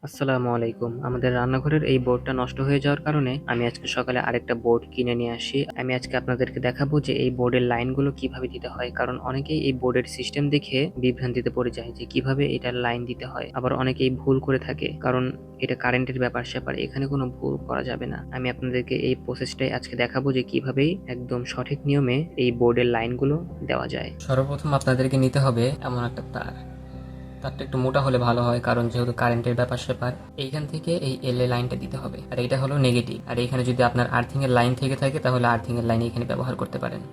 আসসালামু আলাইকুম। আমাদের রান্নাঘরের এই বোর্ডটা নষ্ট হয়ে যাওয়ার কারণে আমি আজকে সকালে আরেকটা বোর্ড কিনে নিয়ে আসি। আমি আজকে আপনাদেরকে দেখাবো যে এই বোর্ডের লাইনগুলো কিভাবে দিতে হয়। কারণ অনেকেই এই বোর্ডের সিস্টেম দেখে বিভ্রান্তিতে পড়ে যায় যে কিভাবে এটার লাইন দিতে হয়। আবার অনেকেই ভুল করে থাকে কারণ এটা কারেন্টের ব্যাপার-স্যাপার। এখানে কোনো ভুল করা যাবে না। আমি আপনাদেরকে এই প্রসেসটাই আজকে দেখাবো যে কিভাবেই একদম সঠিক নিয়মে এই বোর্ডের লাইনগুলো দেওয়া যায়। সর্বপ্রথম আপনাদেরকে নিতে হবে এমন একটা তার। তারটা একটু মোটা হলে ভালো হয়, কারণ যেহেতু কারেন্টের ব্যাপার-স্যাপার। এইখান থেকে এই এল এ লাইনটা দিতে হবে, আর এইটা হলো নেগেটিভ। আর এইখানে যদি আপনার আর্থিং এর লাইন থেকে থাকে তাহলে আর্থিং এর লাইন এখানে ব্যবহার করতে পারেন।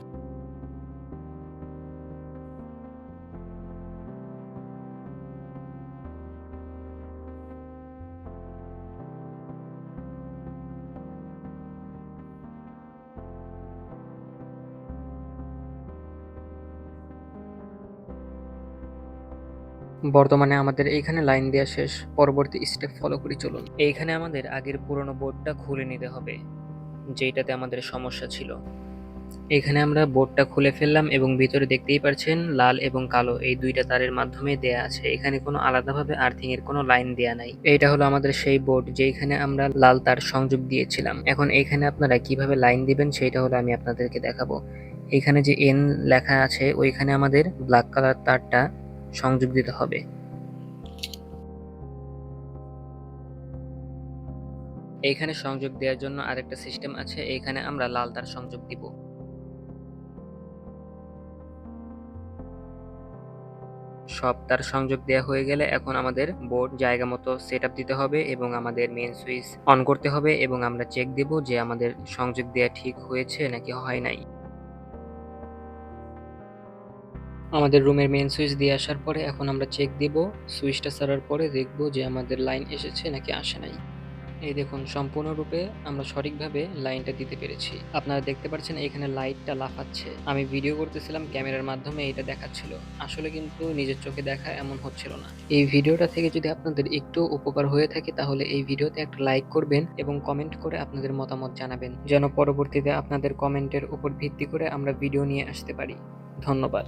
বর্তমানে আমাদের এইখানে লাইন দেওয়া শেষ। পরবর্তী স্টেপ ফলো করি, চলুন। এইখানে আমাদের আগের পুরনো বোর্ডটা খুলে নিতে হবে, যেটাতে আমাদের সমস্যা ছিল। এখানে আমরা বোর্ডটা খুলে ফেললাম এবং ভিতরে দেখতেই পাচ্ছেন লাল এবং কালো এই দুইটা তারের মাধ্যমে দেয়া আছে। এখানে কোনো আলাদাভাবে আর্থিং এর কোনো লাইন দেয়া নাই। এইটা হলো আমাদের সেই বোর্ড যেখানে আমরা লাল তার সংযোগ দিয়েছিলাম। এখন এইখানে আপনারা কিভাবে লাইন দিবেন সেটা হলো আমি আপনাদেরকে দেখাবো। এখানে যে এন লেখা আছে ওইখানে আমাদের ব্ল্যাক কালার তারটা সংযোগ দিতে হবে। এইখানে সংযোগ দেওয়ার জন্য আরেকটা সিস্টেম আছে, এইখানে আমরা লাল তার সংযোগ দিব। সব তার সংযোগ দেওয়া হয়ে গেলে এখন আমাদের বোর্ড জায়গা মতো সেট আপ দিতে হবে এবং আমাদের মেন সুইচ অন করতে হবে এবং আমরা চেক দিব যে আমাদের সংযোগ দেওয়া ঠিক হয়েছে নাকি হয় নাই। আমাদের রুমের মেন সুইচ দিয়ে আসার পরে এখন আমরা চেক দিব, সুইচটা ছাড়ার পরে দেখব যে আমাদের লাইন এসেছে নাকি আসে নাই। এই দেখুন, সম্পূর্ণরূপে আমরা সঠিকভাবে লাইনটা দিতে পেরেছি। আপনারা দেখতে পাচ্ছেন এখানে লাইটটা লাফাচ্ছে। আমি ভিডিও করতেছিলাম, ক্যামেরার মাধ্যমে এটা দেখাচ্ছিল। আসলে কিন্তু নিজের চোখে দেখা এমন হচ্ছিল না। এই ভিডিওটা থেকে যদি আপনাদের একটু উপকার হয়ে থাকে তাহলে এই ভিডিওতে একটা লাইক করবেন এবং কমেন্ট করে আপনাদের মতামত জানাবেন, যেন পরবর্তীতে আপনাদের কমেন্টের উপর ভিত্তি করে আমরা ভিডিও নিয়ে আসতে পারি। ধন্যবাদ।